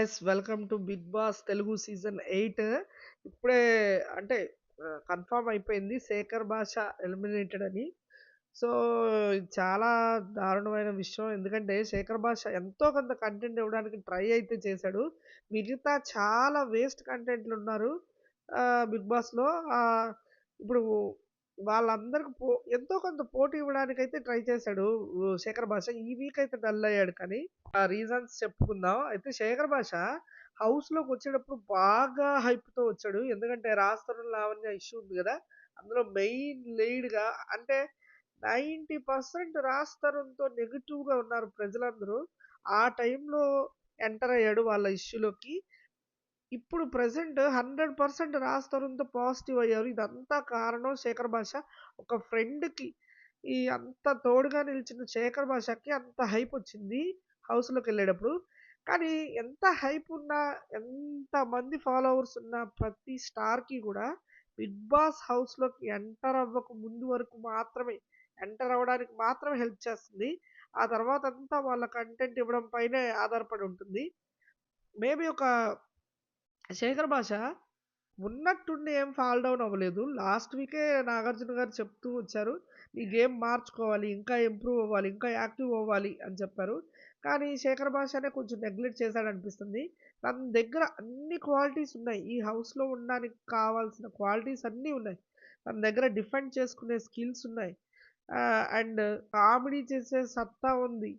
Guys welcome to Bigg Boss Telugu season 8. ఇప్పుడే అంటే confirm అయిపోయింది శేఖర్ భాష ఎలిమినేటెడ్ అని. సో ఇది చాలా దారుణమైన విషయం. ఎందుకంటే శేఖర్ భాష ఎంతో కొంత కంటెంట్ ఇవ్వడానికి ట్రై అయితే చేశాడు. మిగతా చాలా వేస్ట్ కంటెంట్లు ఉన్నారు బిగ్ బాస్లో. ఇప్పుడు వాళ్ళందరికి ఎంతో కొంత పోటీ ఇవ్వడానికైతే ట్రై చేశాడు శేఖర్ భాష. ఈ వీక్ అయితే డల్ అయ్యాడు. కానీ ఆ రీజన్స్ చెప్పుకుందాం. అయితే శేఖర్ భాష హౌస్‌లోకి వచ్చేటప్పుడు బాగా హైప్‌తో వచ్చాడు. ఎందుకంటే 'రాజ్ తరుణ్ లావణ్య' ఇష్యూ ఉంది గదా! అందులో మెయిన్ లీడ్‌గా అంటే 90% 'రాజ్ తరుణ్‌తో' నెగెటివ్‌గా ఉన్నారు ప్రజలందరూ. ఆ టైంలో ఎంటర్ అయ్యాడు వాళ్ళ ఇష్యూలోకి. ఇప్పుడు ప్రెజెంట్ 100% 'రాజ్ తరుణ్‌తో' పాజిటివ్ అయ్యారు. ఇదంతా కారణం శేఖర్ భాష. ఒక ఫ్రెండ్‌కి అంత తోడుగా నిలిచిన శేఖర్ భాషకి అంత హైప్ వచ్చింది హౌస్‌లోకెళ్ళేటప్పుడు. కానీ ఎంత హైప్ ఉన్నా, ఎంతమంది ఫాలోవర్స్ ఉన్న ప్రతి స్టార్‌కి గూడా బిగ్ బాస్ హౌస్‌లోకి ఎంటర్ అవ్వక ముందు వరకు మాత్రమే, ఎంటర్ అవ్వడానికి మాత్రమే హెల్ప్ చేస్తుంది. ఆ తర్వాతంతా వాళ్ళ కంటెంట్ ఇవ్వడం పైనే ఆధారపడి ఉంటుంది. మేబీ ఒక శేఖర్ భాష ఉన్నట్టుండి ఏం ఫాల్ డౌన్ అవ్వలేదు. లాస్ట్ వీకే నాగార్జున గారు చెప్తూ వచ్చారు. "ఈ గేమ్ మార్చుకోవాలి, ఇంకా ఇంప్రూవ్ అవ్వాలి, ఇంకా యాక్టివ్ అవ్వాలి" అని చెప్పారు. కానీ శేఖర్ భాషనే కొంచెం నెగ్లెక్ట్ చేశాడనిపిస్తుంది. తన దగ్గర అన్ని క్వాలిటీస్ ఉన్నాయి. ఈ హౌస్‌లో ఉండడానికి కావాల్సిన క్వాలిటీస్ అన్నీ ఉన్నాయి. తన దగ్గర డిఫెండ్ చేసుకునే స్కిల్స్ ఉన్నాయి. అండ్ కామెడీ చేసే సత్తా ఉంది.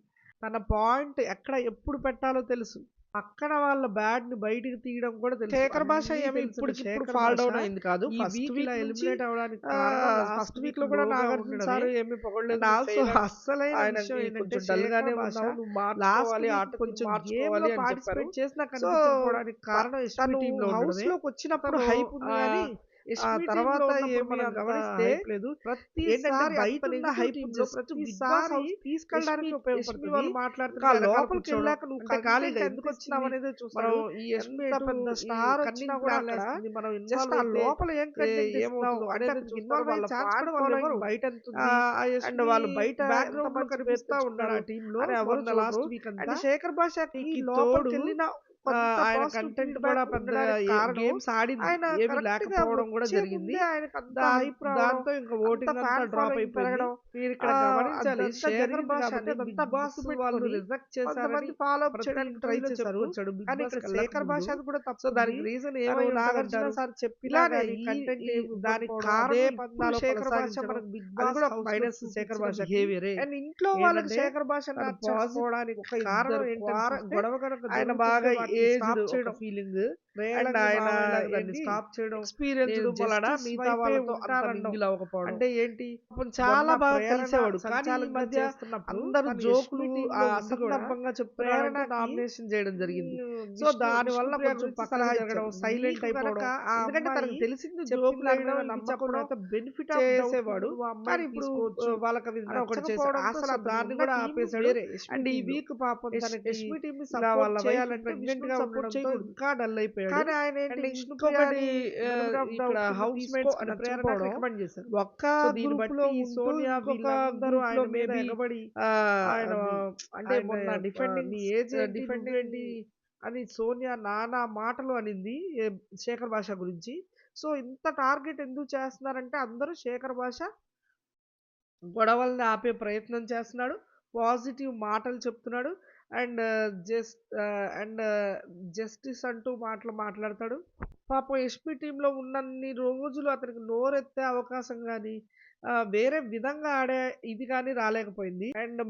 తన పాయింట్ ఎక్కడ ఎప్పుడు పెట్టాలో తెలుసు. పక్కన వాళ్ళ బ్యాడ్‌ని బయటికి తీయడం కూడా తెలుసు. శేఖర్ భాష అన్నీ ఏమి తెలిసిన ఇప్పటికిప్పుడు శేఖర్ ఫాల్ భాష డౌన్ అయింది కాదు. ఈ ఫస్ట్ వీక్ ఇలా వీక్ నుంచి ఎలిమినేట్ అవ్వడానికి కారణం ఫస్ట్ లాస్ట్ వీక్ వీక్‌లో కూడా లోగా నాగార్జున ఉండడమే. సార్ ఏమి పొగడలేదు. అండ్ "నువ్వు ఆల్సో ఫెయిల్ అయినావు." అస్సలైన విషయం ఆయనకి ఏంటంటే కొంచెం డల్‌గానే శేఖర్ భాష ఉన్నావు. నువ్వు లాస్ట్ మార్చుకోవాలి. వీక్ ఆట తీరు కొంచెం మార్చుకోవాలి గేమ్‌లో అని చెప్పారు. పార్టిసిపేట్ చేసినా సో, కనిపించకపోవడానికి కారణం తను ఎస్‌పీ టీమ్‌లో ఉండడమే. హౌస్‌లోకొచ్చినప్పుడు తను హైప్ ఉంది గానీ, ఎస్‌పీ టీమ్‌లో తర్వాత ఉన్నప్పుడు ఏమి మనం అంత గమనిస్తే హైప్ లేదు. ఏంటంటే ప్రతిసారి అంత బయటున్న negative hype team just just Big Boss ప్రతిసారి హౌస్ తీసుకెళ్ళడానికి యష్మి ఉపయోగపడుతది. వాళ్ళు మాట్లాడుతుంటే ఇంకా వెనకాల కూర్చోవడం. లోపలికెళ్ళాక నువ్వు అంటే ఖాళీగా కంటెంట్ ఎందుకు ఎంతిస్తున్నావు వచ్చింది? అనేదే మనం చూస్తాడు. ఈ యష్మి ఎంత ఎటు పెద్ద ఈ స్టార్ వచ్చినా కన్నింగ్ కూడా ప్లాన్ అక్కడ వేస్తుంది. మనం జస్ట్ ఇన్వాల్వ్ ఆ అయితే లోపల ఏం కంటెంట్ ఇస్తున్నావు ఏమవుతుందో అంటే అనేది అతనికి చూస్తారు. ఇన్వాల్వ్ అయ్యే వాళ్ళ ఛాన్స్ ఫ్యాన్ కూడా వాళ్ళు ఇవ్వరు. ఫాలోయింగ్ బయట ఎంతుంది? ఆ అండ్ యష్మి వాళ్ళు బయట బ్యాక్‌గ్రౌండ్‌లో ఎంతమంది పేరు కనిపిస్తా తెచ్చుకున్నారు ఉన్నాడు ఆ టీమ్‌లో అని ఎవరు మొన్న చూడరు. లాస్ట్ వీక్ అండ్ అంతా. శేఖర్ భాషకి దీనికి తోడు లోపలికెళ్ళిన కొంత ఆయన పాజిటివ్ కంటెంట్ కూడా ఫీడ్‌బ్యాక్ పెద్దగా ఉండడానికి కారణం గేమ్స్ ఆడింది. ఆయన ఏమి కరెక్ట్‌గా లేకపోవడం కూడా వచ్చే జరిగింది. ముందే ఆయనకంత హైప్ రావడం, దాంతో ఇంకా అంత ఓటింగ్ అంతా ఫ్యాన్ డ్రాప్ ఫాలోయింగ్ అయిపోయింది. పెరగడం మీరిక్కడ గమనించాలి అదంతా శేఖర్ జరిగింది కాబట్టి భాషని అదంతా బిగ్ బాస్ గుర్తు వాళ్ళు పెట్టుకొని రిజెక్ట్ చేశారని కొంతమంది ఫాలో అప్ ప్రతి చేయడానికి ట్రై ఇంటర్వ్యూలో చేశారు. చెప్పుకొచ్చాడు బిగ్ కానీ ఇక్కడ బాస్‌కి వెళ్ళక శేఖర్ ముందు. భాషది కూడా సో తప్పుంది. దానికి రీజన్ తను ఏమై నాగార్జున ఉంటదంటారు? సార్ చెప్పినా ఇలానే గాని కంటెంట్ ఏమి దానికి ఇవ్వకపోవడం, అదే కారణం ఇప్పుడు పందాలో శేఖర్ భాష కొనసాగించడం మనకు బిగ్ అది బాస్ కూడా ఒక హౌస్‌లో మైనస్ శేఖర్ చూపించిన భాషకి. బిహేవియరే. అండ్ ఇంట్లో వాళ్ళకి ఏంటంటే శేఖర్ భాష తను నచ్చకపోవడానికి ఒక కారణం ఇద్దరు ఏంటని చూస్తే గొడవ కనుక ఆయన జరుగుతుంటే బాగా వాటిని ఏజ్డ్ స్టాప్ ఒక చేయడం. ఫీలింగ్. అండ్ రేలంగి ఆయన మామయ్యలాగా దాన్ని ఏంటి స్టాప్ చేయడం. ఎక్స్‌పీరియన్స్‌డ్ నేను వలన జస్టిస్ మిగతా వైపే వాళ్ళతో అంత ఉంటాననడం. మింగిల్ అవ్వకపోవడం. అంటే ఏంటి? పాపం చాలా చాలా బాగా ప్రేరణ కలిసేవాడు. కానీ ఈ సంచాలకంగా మధ్య చేస్తున్నప్పుడు అందరూ తను జోకులు యష్మి టీమ్‌లో ఉండి కూడా అసందర్భంగా చెప్తున్నాడంటూ ప్రేరణకి నామినేషన్ చేయడం జరిగింది. సో దానివల్ల విష్ణుప్రియ కొంచెం గురించి పక్కకు సలహా జరగడం, ఇచ్చారు. సైలెంట్ నీకు గనక అయిపోవడం. ఆ ఎందుకంటే తనకు అమ్మాయి తెలిసింది చెప్పిన జోకులు దాని వేయడం, మీద ఇది నమ్మకం చెప్పడం లేకపోతే బెనిఫిట్ ఆఫ్ డౌట్ కింద చేసేవాడు. నువ్వు ఆ కానీ అమ్మాయిని ఇప్పుడు తీసుకోవచ్చు వాళ్ళకది అని ఒకటి చేశారు. నచ్చకపోవడంతో అసలు సో అతను దాన్ని ఉన్న కూడా టీమ్ ఆపేశాడు. వేరే యష్మి అండ్ ఈ టీమ్. వీక్ పాపం తనకి యష్మి టీమ్‌ని ఇలా సపోర్ట్ వాళ్ళ వైఫ్ చేయాలంటే ప్రెగ్నెంట్‌గా విష్ణుని సపోర్ట్ ఉండడంతో చేయకూడదు. ఇంకా డల్ అయిపోయాడు. కానీ ఆయన ఏంటి అండ్ ఇంకొకటి విష్ణుప్రియని బెనిఫిట్ ఆఫ్ ఇక్కడ డౌట్ కింద హౌస్‌మేట్స్‌కి తీసుకో అని ప్రేరణకు నచ్చకపోవడం. రికమెండ్ చేశారు. ఒక్క సో దీన్ని గ్రూప్‌లో బట్టి ఈ ఉంటూ సోనియా ఇంకొక వీళ్ళందరూ గ్రూప్‌లో ఆయన మీద మేబీ ఎగబడి ఆహ్, ఆయన అంటే ఆయన మొన్న డిఫెండింగ్ నీ ఏజ్ ఏంటి? డిఫెండింగ్ నువ్వేంటి? అని సోనియా నానా మాటలు అనింది శేఖర్ భాష గురించి. సో ఇంత టార్గెట్ ఎందుకు చేస్తున్నారంటే అందరూ శేఖర్ భాష గొడవల్ని ఆపే ప్రయత్నం చేస్తున్నాడు. పాజిటివ్ మాటలు చెప్తున్నాడు. అండ్ అండ్ జస్టిస్ అంటూ మాటలు మాట్లాడతాడు. పాపం ఎస్పీ టీమ్‌లో ఉన్నన్ని రోజులు అతనికి నోరెత్తే అవకాశం గాని, వేరే విధంగా ఆడే ఇది గాని రాలేకపోయింది. అండ్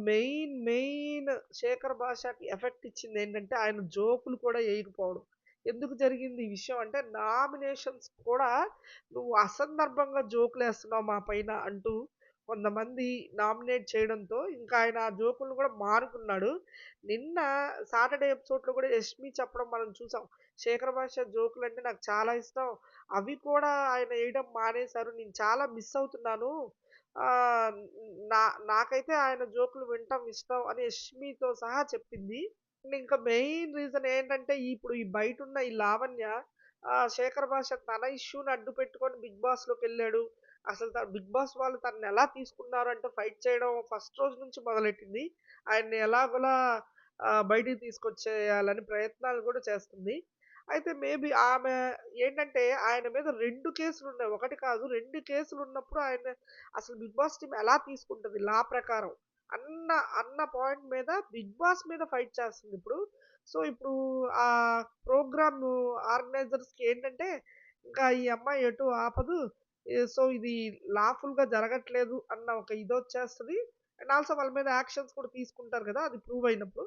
మెయిన్ శేఖర్ భాషకి ఎఫెక్ట్ ఇచ్చిందేంటంటే, ఆయన జోకులు కూడా ఎయకపోవడం. ఎందుకు జరిగింది ఈ విషయం అంటే, నామినేషన్స్ కూడా నువ్వు అసందర్భంగా జోకులేస్తున్నావు మా పైన అంటూ కొంతమంది నామినేట్ చేయడంతో, ఇంకా ఆయన ఆ జోకులను కూడా మానుకున్నాడు. నిన్న సాటర్‌డే ఎపిసోడ్‌లో కూడా యష్మి చెప్పడం మనం చూసాం. శేఖర్ భాష జోకులంటే నాకు చాలా ఇష్టం. అవి కూడా ఆయన ఎయడం మానేశారు. నేను చాలా మిస్ అవుతున్నాను. ఆహ్, నా నాకైతే ఆయన జోకులు వినటం ఇష్టం అని యష్మితో సహా చెప్పింది. అండ్ ఇంకా మెయిన్ రీజన్ ఏంటంటే ఇప్పుడు ఈ బయటున్న ఈ లావణ్య శేఖర్ భాష తన ఇష్యూని అడ్డు పెట్టుకొని బిగ్ బాస్‌లోకెళ్ళాడు. అసలు బిగ్ బాస్ వాళ్ళు తనని ఎలా తీసుకున్నారు అంటే ఫైట్ చేయడం ఫస్ట్ రోజు నుంచి మొదలెట్టింది. ఆయన్ని ఎలాగోలా బయటికి తీసుకొచ్చేయాలని ప్రయత్నాలు కూడా చేస్తుంది. అయితే మేబీ ఆమె ఏంటంటే ఆయన మీద 2 కేసులున్నాయి. ఒకటి కాదు 2 కేసులున్నప్పుడు ఆయన అసలు 'బిగ్ బాస్' టీమ్ ఎలా తీసుకుంటది లా ప్రకారం అన్న అన్న పాయింట్ మీద 'బిగ్ బాస్' మీద ఫైట్ చేస్తుందిప్పుడు. సో, ఇప్పుడు ప్రోగ్రామ్ ఆర్గనైజర్స్‌కి ఏంటంటే ఇంకా ఈ అమ్మాయి ఎటు ఆపదు. సో, ఇది లాఫుల్‌గా జరగట్లేదు అన్న ఒక ఇదొచ్చేస్తది. అండ్ ఆల్సో వాళ్ళ మీద యాక్షన్స్ కూడా తీసుకుంటారు కదా! అది ప్రూవ్ అయినప్పుడు.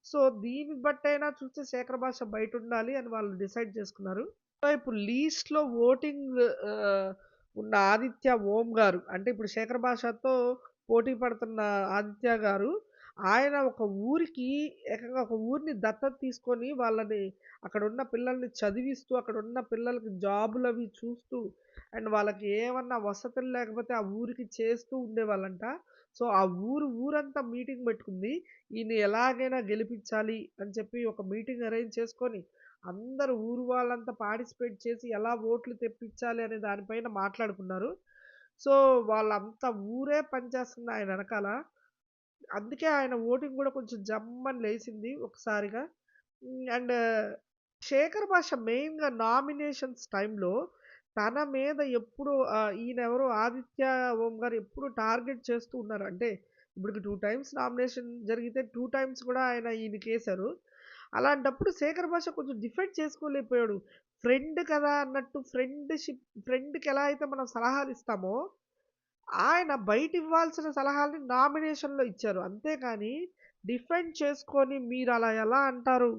సో, దీన్ని బట్టైనా చూస్తే 'శేఖర్ భాష' బయటుండాలి అని వాళ్ళు డిసైడ్ చేసుకున్నారు. సో, ఇప్పుడు లీస్ట్‌లో ఓటింగ్ ఆహ్, ఉన్న 'ఆదిత్య ఓం' గారు అంటే ఇప్పుడు 'శేఖర్ భాషతో' పోటీ పడుతున్న 'ఆదిత్య' గారు ఆయన ఒక ఊరికి ఏకంగా ఒక ఊరిని దత్తత తీసుకొని వాళ్ళని అక్కడున్న పిల్లల్ని చదివిస్తూ, అక్కడున్న పిల్లలకి జాబులవి చూస్తూ అండ్ వాళ్ళకి ఏమన్నా వసతులు లేకపోతే ఆ ఊరికి చేస్తూ ఉండేవాళ్ళంట. సో, ఆ ఊరంతా మీటింగ్ పెట్టుకుంది. ఈయన్ని ఎలాగైనా గెలిపించాలి అని చెప్పి ఒక మీటింగ్ అరేంజ్ చేసుకొని, అందరూ ఊరు వాళ్ళంతా పార్టిసిపేట్ చేసి ఎలా ఓట్లు తెప్పించాలి అనే దానిపైన మాట్లాడుకున్నారు. సో, వాళ్ళంతా ఊరే పనిచేస్తుంది ఆయన ఎనకాల. అందుకే ఆయన ఓటింగ్ గూడా కొంచెం జమ్మని లేసింది ఒకసారిగా. అండ్ 'శేఖర్ భాష' మెయిన్‌గా నామినేషన్స్ టైమ్‌లో తన మీద ఎప్పుడు ఈయనెవరు 'ఆదిత్య ఓం' గారు ఎప్పుడు టార్గెట్ చేస్తూ ఉన్నారు. అంటే ఇప్పటికి 2 టైమ్స్ నామినేషన్ జరిగితే 2 టైమ్స్ కూడా ఆయన ఈయనకేశారు. అలాంటప్పుడు 'శేఖర్ భాష' కొంచెం డిఫెండ్ చేసుకోలేకపోయాడు. ఫ్రెండ్ కదా అన్నట్టు ఫ్రెండ్‌కి ఎలా అయితే మనం సలహాలిస్తామో ఆయన బయటివ్వాల్సిన సలహాల్ని నామినేషన్‌లో ఇచ్చారు. అంతేగాని డిఫెండ్ చేసుకొని మీరలా ఎలా అంటారు?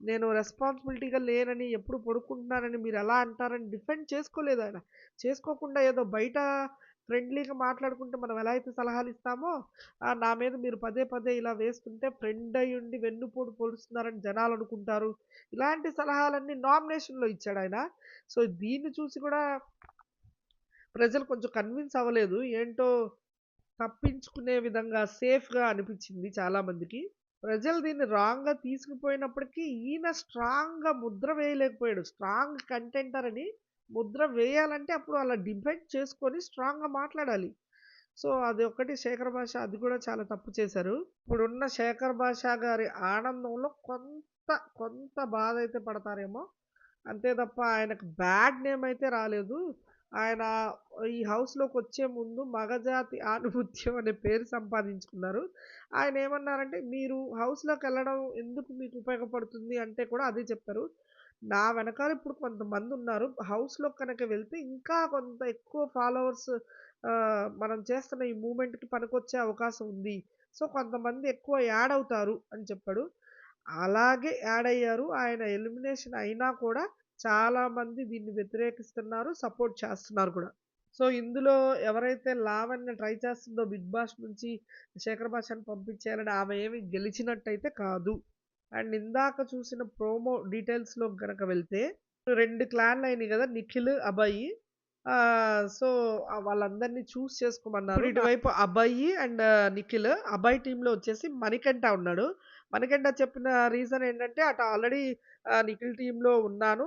నేను రెస్పాన్సిబిలిటీగా లేనని, ఎప్పుడు పడుకుంటున్నానని మీరెలా అంటారని డిఫెండ్ చేసుకోలేదాయన. చేసుకోకుండా ఏదో బయట ఫ్రెండ్లీగా మాట్లాడుకుంటే మనం ఎలా అయితే సలహాలిస్తామో, నా మీద మీరు పదే పదే ఇలా వేస్తుంటే ఫ్రెండ్ అయ్యుండి వెన్నుపోటు పొడుస్తున్నారని జనాలనుకుంటారు. ఇలాంటి సలహాలన్నీ నామినేషన్‌లో ఇచ్చాడాయన. సో, దీన్ని చూసి కూడా ప్రజలు కొంచెం కన్విన్స్ అవ్వలేదు. ఏంటో తప్పించుకునే విధంగా సేఫ్‌గా అనిపిచ్చింది చాలా మందికి. ప్రజలు దీన్ని రాంగ్‌గా తీసుకుపోయినప్పటికీ ఈయన స్ట్రాంగ్‌గా ముద్ర వేయలేకపోయాడు. స్ట్రాంగ్ కంటెంటర్ అని ముద్ర వేయాలంటే అప్పుడు అలా డిఫెండ్ చేసుకొని స్ట్రాంగ్‌గా మాట్లాడాలి. సో, అదొక్కటి 'శేఖర్ భాష' అది కూడా చాలా తప్పు చేశారు. ఇప్పుడున్న 'శేఖర్ భాష' గారి ఆనందంలో కొంత బాధైతే పడతారేమో! అంతే తప్ప ఆయనకు బ్యాడ్ నేమ్ అయితే రాలేదు. ఆయన ఈ హౌస్‌లోకొచ్చే ముందు 'మగజాతి ఆణిముత్యం' అనే పేరు సంపాదించుకున్నారు. ఆయనేమన్నారంటే, "మీరు హౌస్‌లోకెళ్ళడం ఎందుకు మీకు ఉపయోగపడుతుంది" అంటే కూడా అదే చెప్పారు. "నా వెనకాల ఇప్పుడు కొంతమందున్నారు. హౌస్‌లోకి కనుక వెళ్తే ఇంకా కొంత ఎక్కువ ఫాలోవర్స్ మనం చేస్తున్న ఈ మూవ్‌మెంట్‌కి పనికొచ్చే అవకాశం ఉంది. సో, కొంతమంది ఎక్కువ యాడ్ అవుతారు" అని చెప్పాడు. అలాగే యాడ్ అయ్యారు. ఆయన ఎలిమినేషన్ అయినా కూడా చాలామంది దీన్ని వ్యతిరేకిస్తున్నారు. సపోర్ట్ చేస్తున్నారు కూడా. సో, ఇందులో ఎవరైతే లావణ్య ట్రై చేస్తుందో 'బిగ్ బాస్' నుంచి 'శేఖర్ భాషని' పంపించేయాలని ఆమె ఏమి గెలిచినట్టయితే కాదు. అండ్ ఇందాక చూసిన ప్రోమో డీటెయిల్స్‌లోకి గనక వెళ్తే 2 క్లాన్‌లయినాయి గదా! నిఖిల్, అభయ్. సో, వాళ్ళందరిని చేసుకోమన్నారు. ఇప్పుడు ఇటువైపు అభయ్ అండ్ నిఖిల్. అభయ్ టీమ్‌లో వచ్చేసి మణికంఠ ఉన్నాడు. మణికంఠ చెప్పిన రీజన్ ఏంటంటే అటు ఆల్రెడీ నిఖిల్ టీమ్‌లో ఉన్నాను.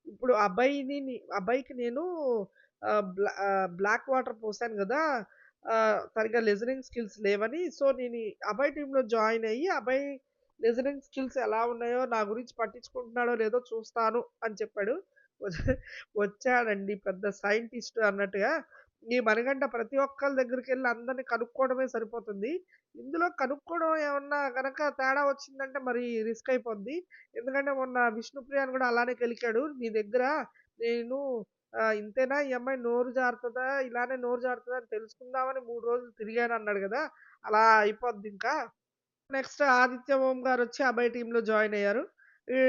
ఇప్పుడు అభయ్‌కి నేను బ్లాక్ వాటర్ పోసాను గదా! సరిగ్గా లిజనింగ్ స్కిల్స్ లేవని. సో, నేను ఈ అభయ్ టీమ్‌లో జాయిన్ అయ్యి అభయ్ లిజనింగ్ స్కిల్స్ ఎలా ఉన్నాయో, నా గురించి పట్టించుకుంటున్నాడో లేదో చూస్తాను అని చెప్పాడు. వచ్చాడండి పెద్ద సైంటిస్ట్ అన్నట్టుగా. ఈ మణికంఠ ప్రతి ఒక్కళ్ళ దగ్గరికెళ్ళి అందరిని కనుక్కోవడమే సరిపోతుంది. ఇందులో కనుక్కోవడం ఏమన్నా గనక తేడా వచ్చిందంటే మరి రిస్క్ అయిపోద్ది. ఎందుకంటే మొన్న విష్ణుప్రియని గూడా అలానే కెలికాడు. నీ దగ్గర నేను ఇంతేనా ఈ అమ్మాయి నోరు జారుతదా? ఇలానే నోరు జారుతదా అని తెలుసుకుందామని 3 రోజులు తిరిగానన్నాడు గదా! అలా అయిపోద్దింకా. నెక్స్ట్ 'ఆదిత్య ఓం' గారొచ్చి అభయ్ టీమ్‌లో జాయిన్ అయ్యారు. ఈ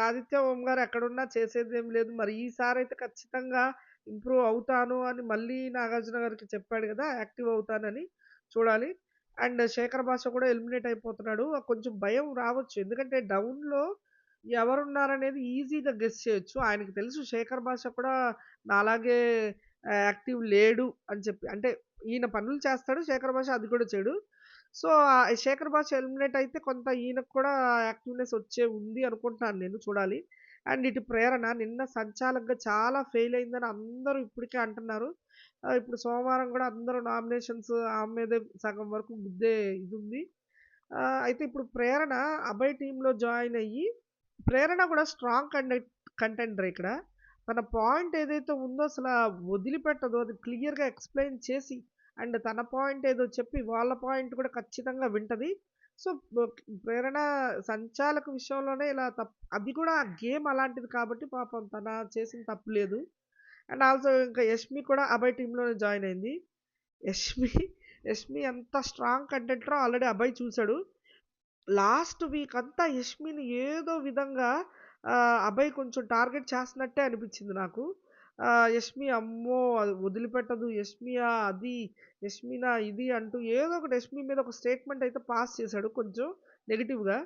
'ఆదిత్య ఓం' గారు ఎక్కడున్నా చేసేదేం లేదు. మరి ఈసారైతే ఖచ్చితంగా ఇంప్రూవ్ అవుతాను అని మళ్ళీ నాగార్జున గారికి చెప్పాడు గదా! యాక్టివ్ అవుతానని. చూడాలి. అండ్ 'శేఖర్ భాష' కూడా ఎలిమినేట్ అయిపోతున్నాడు. కొంచెం భయం రావచ్చు. ఎందుకంటే డౌన్‌లో ఎవరున్నారనేది ఈజీగా గెస్ చేయొచ్చు. ఆయనకి తెలుసు 'శేఖర్ భాష' కూడా నాలాగే యాక్టివ్ లేడు అని చెప్పి. అంటే ఈయన పనులు చేస్తాడు. 'శేఖర్ భాష' అది కూడా చేయడు. సో, 'శేఖర్ భాష' ఎలిమినేట్ అయితే కొంత ఈయనకు కూడా యాక్టివ్‌నెస్ వచ్చే ఉంది అనుకుంటున్నాను నేను చూడాలి. అండ్ ఇటు 'ప్రేరణ' నిన్న సంచాలకుగా చాలా ఫెయిల్ అయిందని అందరూ ఇప్పటికే అంటున్నారు. ఇప్పుడు సోమవారం గూడా అందరూ నామినేషన్స్ ఆమె మీదే సగం వరకు గుద్దే ఇదుంది. అయితే ఇప్పుడు ప్రేరణ అభయ్ టీమ్‌లో జాయిన్ అయ్యి, ప్రేరణ కూడా స్ట్రాంగ్ కంటెండరే ఇక్కడ. తన పాయింట్ ఏదైతే ఉందో అసల వదిలిపెట్టదు. అది క్లియర్‌గా ఎక్స్‌ప్లెయిన్ చేసి అండ్ తన పాయింట్ ఏదో చెప్పి వాళ్ళ పాయింట్ కూడా ఖచ్చితంగా వింటది. సో, ప్రేరణ సంచాలక విషయంలోనే ఇలా అది కూడా గేమ్ అలాంటిది కాబట్టి పాపం తన చేసిన తప్పు లేదు. అండ్ ఆల్సో ఇంకా యష్మి కూడా అభయ్ టీమ్‌లోనే జాయిన్ అయింది. యష్మి యష్మి ఎంత స్ట్రాంగ్ కంటెంటరో ఆల్రెడీ అభయ్ చూసాడు. లాస్ట్ వీక్ అంతా యష్మిని ఏదో విధంగా అభయ్ కొంచెం టార్గెట్ చేస్తున్నట్టే అనిపించింది నాకు. యష్మి అమ్మో! అది వదిలిపెట్టదు. యష్మియా అది, యష్మినా ఇది అంటూ ఏదో ఒకటి యష్మి మీద ఒక స్టేట్మెంట్ అయితే పాస్ చేశాడు కొంచెం నెగెటివ్‌గా.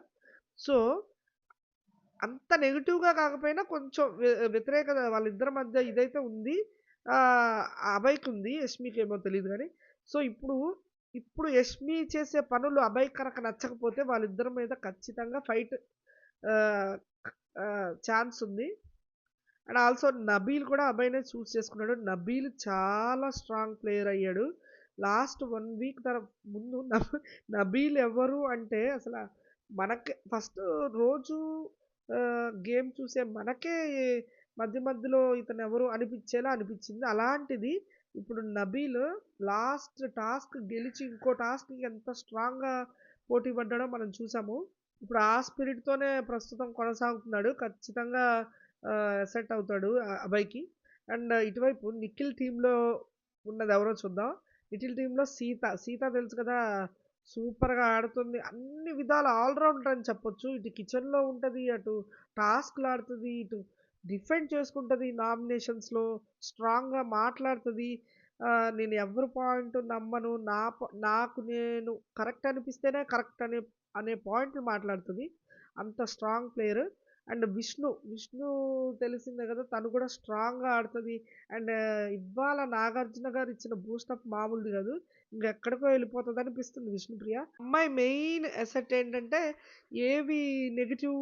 సో, అంత నెగెటివ్‌గా కాకపోయినా కొంచెం వ్యతిరేకత వాళ్ళిద్దరి మధ్య ఇదైతే ఉంది. అభయ్‌కుంది. యష్మికేమో తెలీదు గానీ. సో, ఇప్పుడు యష్మి చేసే పనులు అభయ్‌కి కనుక నచ్చకపోతే వాళ్ళిద్దరి మీద ఖచ్చితంగా ఫైట్ ఆహ్, ఛాన్స్ ఉంది. అండ్ ఆల్సో నబీల్ కూడా అభయ్‌నే చూజ్ చేసుకున్నాడు. నబీల్ చాలా స్ట్రాంగ్ ప్లేయర్ అయ్యాడు. లాస్ట్ 1 వీక్ ముందు నబీల్ ఎవరు అంటే అసల మనకే ఫస్ట్ రోజు గేమ్ చూసే మనకే మధ్య మధ్యలో ఇతనెవరు అనిపిచ్చేలా అనిపిచ్చింది. అలాంటిది ఇప్పుడు నబీల్ లాస్ట్ టాస్క్ గెలిచి ఇంకో టాస్క్‌కి ఎంత స్ట్రాంగ్‌గా పోటీ పడ్డాడో మనం చూసాము. ఇప్పుడు ఆ స్పిరిట్‌తోనే ప్రస్తుతం కొనసాగుతున్నాడు. ఖచ్చితంగా సెట్ అవుతాడు అభయ్‌కి. అండ్ ఇటువైపు నిఖిల్ టీమ్‌లో ఉన్నదెవరో చూద్దాం. నిఖిల్ టీమ్‌లో సీత. సీత తెలుసు కదా! సూపర్‌గా ఆడుతుంది. అన్ని విధాల ఆల్ రౌండర్ అని చెప్పొచ్చు. ఇటు కిచెన్‌లో ఉంటది. అటు టాస్క్‌లు ఆడుతది. ఇటు డిఫెండ్ చేసుకుంటది నామినేషన్స్‌లో. స్ట్రాంగ్‌గా మాట్లాడుతది. నేను ఎవరి పాయింట్ నమ్మను. నాకు నేను కరెక్ట్ అనిపిస్తేనే కరెక్ట్ అనే పాయింట్లు మాట్లాడుతది. అంత స్ట్రాంగ్ ప్లేయర్. అండ్ విష్ణు తెలిసిందే కదా! తను కూడా స్ట్రాంగ్‌గా ఆడుతది. అండ్ ఇవాళ నాగార్జున గారు ఇచ్చిన బూస్టప్ మామూలుది కాదు. ఇంకెక్కడికో వెళ్ళిపోతదనిపిస్తుంది విష్ణుప్రియ. అమ్మాయి మెయిన్ అసెట్ ఏంటంటే ఏవి నెగెటివ్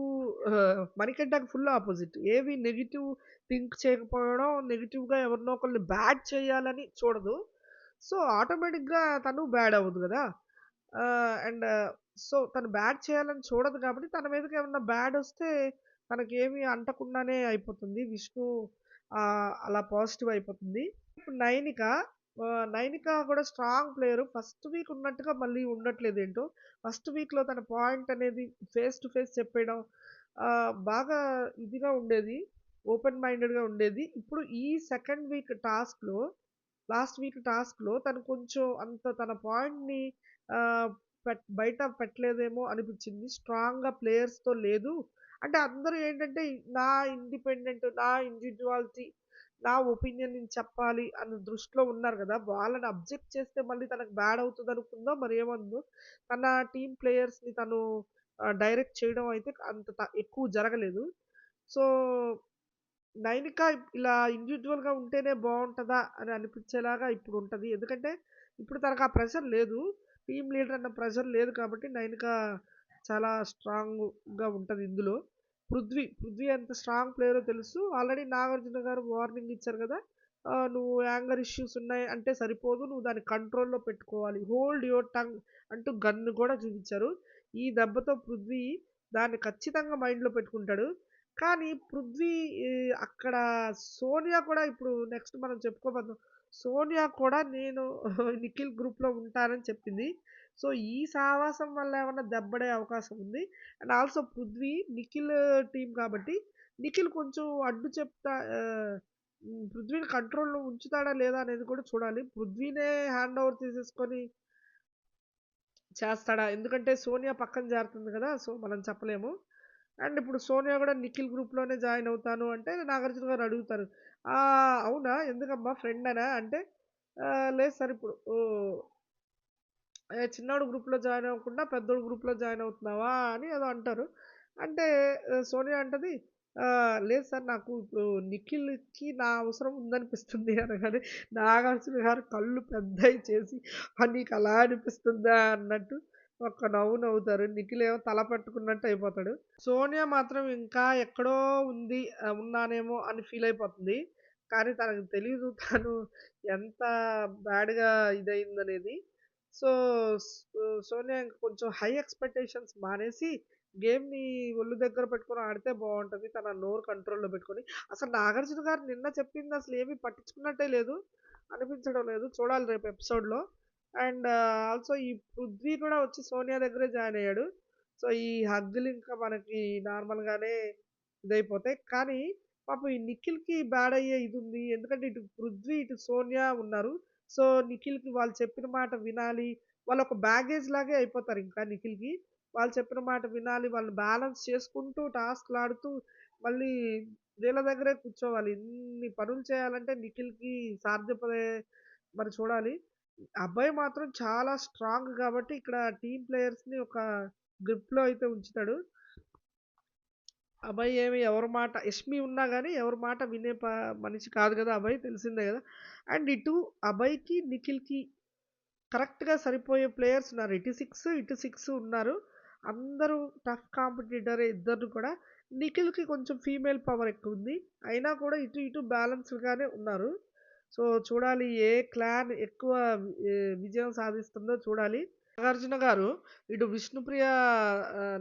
మణికంఠకి ఫుల్ ఆపోజిట్. ఏవి నెగెటివ్ థింక్ చేయకపోవడం, నెగెటివ్‌గా ఎవరినో ఒకళ్ళని బ్యాడ్ చేయాలని చూడదు. సో, ఆటోమేటిక్‌గా తను బ్యాడ్ అవ్వదు గదా! అండ్ సో, తను బ్యాడ్ చేయాలని చూడదు కాబట్టి తన మీదకి ఏమన్నా బ్యాడొస్తే తనకేమి అంటకుండానే అయిపోతుంది. విష్ణు అలా పాజిటివ్ అయిపోతుంది. ఇప్పుడు నైనిక కూడా స్ట్రాంగ్ ప్లేయరు. ఫస్ట్ వీక్ ఉన్నట్టుగా మళ్ళీ ఉండట్లేదేంటో. ఫస్ట్ వీక్‌లో తన పాయింట్ అనేది ఫేస్ టు ఫేస్ చెప్పేయడం బాగా ఇదిగా ఉండేది. ఓపెన్ మైండెడ్‌గా ఉండేది. ఇప్పుడు ఈ సెకండ్ వీక్ టాస్క్‌లో లాస్ట్ వీక్ టాస్క్‌లో తను కొంచెం అంత తన పాయింట్‌ని ఆహ్, బయట పెట్టలేదేమో అనిపిచ్చింది. స్ట్రాంగ్‌గా ప్లేయర్స్‌తో లేదు. అంటే అందరూ ఏంటంటే నా ఇండివిడ్యువాలిటీ, నా ఒపీనియన్ నేను చెప్పాలి అన్న దృష్టిలో ఉన్నారు గదా! వాళ్ళని అబ్జెక్ట్ చేస్తే మళ్ళీ తనకు బ్యాడ్ అవుతదనుకుందో మరేమందో తన టీమ్ ప్లేయర్స్‌ని తను డైరెక్ట్ చేయడం అయితే అంత ఎక్కువ జరగలేదు. సో, నైనిక ఇలా ఇండివిడ్యువల్‌గా ఉంటేనే బావుంటదా అని అనిపించేలాగా ఇప్పుడుంటది. ఎందుకంటే, ఇప్పుడు తనకు ఆ ప్రెషర్ లేదు. టీమ్ లీడర్ అన్న ప్రెషర్ లేదు కాబట్టి నైనిక చాలా స్ట్రాంగ్‌గా ఉంటది ఇందులో. పృథ్వీ ఎంత స్ట్రాంగ్ ప్లేయరో తెలుసు. ఆల్రెడీ నాగార్జున గారు వార్నింగ్ ఇచ్చారు గదా! "నువ్వు యాంగర్ ఇష్యూస్ ఉన్నాయి అంటే సరిపోదు. నువ్వు దాన్ని కంట్రోల్‌లో పెట్టుకోవాలి. హోల్డ్ యువర్ టంగ్" అంటూ గన్ కూడా చూపించారు. ఈ దెబ్బతో పృథ్వీ దాన్ని ఖచ్చితంగా మైండ్‌లో పెట్టుకుంటాడు. కానీ ఈ అక్కడ సోనియా కూడా ఇప్పుడు నెక్స్ట్ మనం చెప్పుకోబోతున్నాం. సోనియా కూడా నేను నిఖిల్ గ్రూప్‌లో ఉంటానని చెప్పింది. సో, ఈ సావాసం వల్ల ఏమన్నా దెబ్బడే అవకాశం ఉంది. అండ్ ఆల్సో నిఖిల్ టీమ్ కాబట్టి నిఖిల్ కొంచెం అడ్డు చెప్తా పృథ్వీని కంట్రోల్‌లో ఉంచుతాడా లేదా అనేది కూడా చూడాలి. పృథ్వీనే హ్యాండ్ ఓవర్ చేసేసుకొని చేస్తాడా? ఎందుకంటే సోనియా పక్కన చేరుతుంది గదా! సో, మనం చెప్పలేము. అండ్ ఇప్పుడు సోనియా గూడా నిఖిల్ గ్రూప్‌లోనే జాయిన్ అవుతాను అంటే నాగార్జున గారు అడుగుతారు. అవునా? ఎందుకమ్మా ఫ్రెండనా? అంటే లేదు సార్ ఇప్పుడు చిన్నోడు గ్రూప్‌లో జాయిన్ అవ్వకుండా పెద్దోడు గ్రూప్‌లో జాయిన్ అవుతున్నావా? అని ఏదో అంటారు. అంటే సోనియా అంటది లేదు సార్ నాకు ఇప్పుడు నిఖిల్‌కి నా అవసరం ఉందనిపిస్తుంది అనగానే నాగార్జున గారు కళ్ళు పెద్దయి చేసి నీకలా అనిపిస్తుందా అన్నట్టు ఒక్క నవ్వు నవ్వుతారు. నిఖిల్ ఏమో తల పట్టుకున్నట్టు అయిపోతాడు. సోనియా మాత్రం ఇంకా ఎక్కడో ఉన్నానేమో అని ఫీల్ అయిపోతుంది. కానీ తనకు తెలీదు తను ఎంత బ్యాడ్‌గా ఇదయిందనేది. సో, సోనియా ఇంక కొంచెం హై ఎక్స్‌పెక్టేషన్స్ మానేసి గేమ్‌ని ఒళ్ళు దగ్గర పెట్టుకొని ఆడితే బావుంటది. తన నోరు కంట్రోల్‌లో పెట్టుకొని. అసలు 'నాగార్జున' గారు నిన్న చెప్పింది అసలేమి పట్టించుకున్నట్టే లేదు. అనిపించడం లేదు. చూడాలి రేపు ఎపిసోడ్‌లో. అండ్ ఆల్సో ఈ 'పృథ్వీ' కూడా వచ్చి సోనియా దగ్గరే జాయిన్ అయ్యాడు. సో, ఈ హగ్గులు ఇంకా మనకి నార్మల్‌గానే ఇదైపోతాయి. కానీ పాపం ఈ నిఖిల్‌కి బ్యాడ్ అయ్యే ఇదుంది. ఎందుకంటే ఇటు 'పృథ్వీ' ఇటు 'సోనియా' ఉన్నారు. సో, నిఖిల్‌కి వాళ్ళు చెప్పిన మాట వినాలి. వాళ్ళొక బ్యాగేజ్ లాగే అయిపోతారింకా నిఖిల్‌కి. వాళ్ళు చెప్పిన మాట వినాలి. వాళ్ళు బ్యాలెన్స్ చేసుకుంటూ టాస్క్‌లాడుతూ మళ్ళీ వీళ్ళ దగ్గరే కూర్చోవాలి. ఇన్ని పనులు చేయాలంటే నిఖిల్‌కి సాధ్యపడే మరి చూడాలి. అబ్బాయి మాత్రం చాలా స్ట్రాంగ్ కాబట్టి ఇక్కడ టీమ్ ప్లేయర్స్‌ని ఒక గ్రిప్‌లో అయితే ఉంచుతాడు. అభయ్ ఏమి ఎవరి మాట 'యష్మి' ఉన్నా గాని ఎవరి మాట వినే మనిషి కాదు గదా! అభయ్ తెలిసిందే గదా! అండ్ ఇటు అభయ్‌కి, నిఖిల్‌కి కరెక్ట్‌గా సరిపోయే ప్లేయర్స్ ఉన్నారు. ఇటు 6, ఇటు 6 ఉన్నారు. అందరూ టఫ్ కాంపిటీటరే ఇద్దరు కూడా. నిఖిల్‌కి కొంచెం ఫీమేల్ పవర్ ఎక్కువుంది. అయినా కూడా ఇటు, ఇటు బ్యాలెన్స్‌డ్‌గానే ఉన్నారు. సో, చూడాలి ఏ క్లాన్ ఎక్కువ విజయం సాధిస్తుందో చూడాలి. నాగార్జున గారు ఇటు విష్ణుప్రియ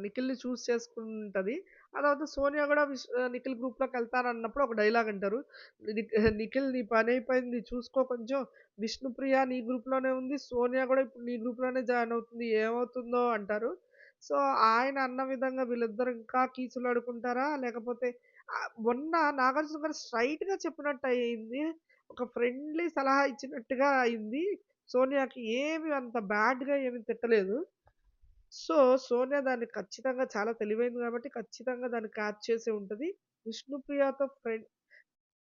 నిఖిల్‌ని చూజ్ చేసుకుంటది. ఆ తర్వాత సోనియా గూడా నిఖిల్ గ్రూప్‌లోకెళ్తానన్నప్పుడు ఒక డైలాగ్ అంటారు. నిఖిల్ నీ పనైపోయింది చూసుకో కొంచెం. విష్ణుప్రియ నీ గ్రూప్‌లోనే ఉంది. సోనియా గూడా ఇప్పుడు నీ గ్రూప్‌లోనే జాయిన్ అవుతుంది. ఏమవుతుందో అంటారు. సో, ఆయన అన్న విధంగా వీళ్ళిద్దరు ఇంకా కీచులాడుకుంటారా? లేకపోతే మొన్న నాగార్జున గారు స్ట్రెయిట్‌గా చెప్పినట్టు అయింది. ఒక ఫ్రెండ్లీ సలహా ఇచ్చినట్టుగా అయింది. సోనియాకి ఏమి అంత బ్యాడ్‌గా ఏమి తిట్టలేదు. సో, సోనియా దాన్ని ఖచ్చితంగా చాలా తెలివైంది కాబట్టి ఖచ్చితంగా దాన్ని క్యాచ్ చేసే ఉంటది. విష్ణుప్రియతో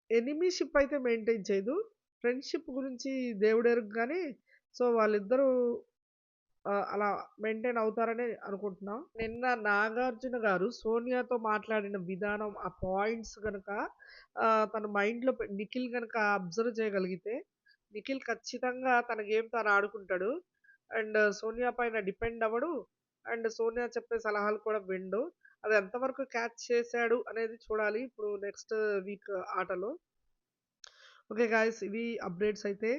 ఎనిమీషిప్ అయితే మెయింటైన్ చేయదు. ఫ్రెండ్‌షిప్ గురించి దేవుడెరుగు గానీ, సో, వాళ్ళిద్దరూ అలా మెయింటైన్ అవుతారని అనుకుంటున్నాం. నిన్న నాగార్జున గారు సోనియాతో మాట్లాడిన విధానం, ఆ పాయింట్స్ గనక తన మైండ్‌లో నిఖిల్ గనక అబ్జర్వ్ చేయగలిగితే, నిఖిల్ ఖచ్చితంగా తన గేమ్ తను ఆడుకుంటాడు. అండ్ సోనియా పైన డిపెండ్ అవ్వడు. అండ్ సోనియా చెప్పే సలహాలు కూడా వినడు. అది ఎంతవరకు క్యాచ్ చేశాడు అనేది చూడాలి ఇప్పుడు నెక్స్ట్ వీక్ ఆటలో. ఓకే గాయ్స్ ఇవి అప్డేట్స్ అయితే.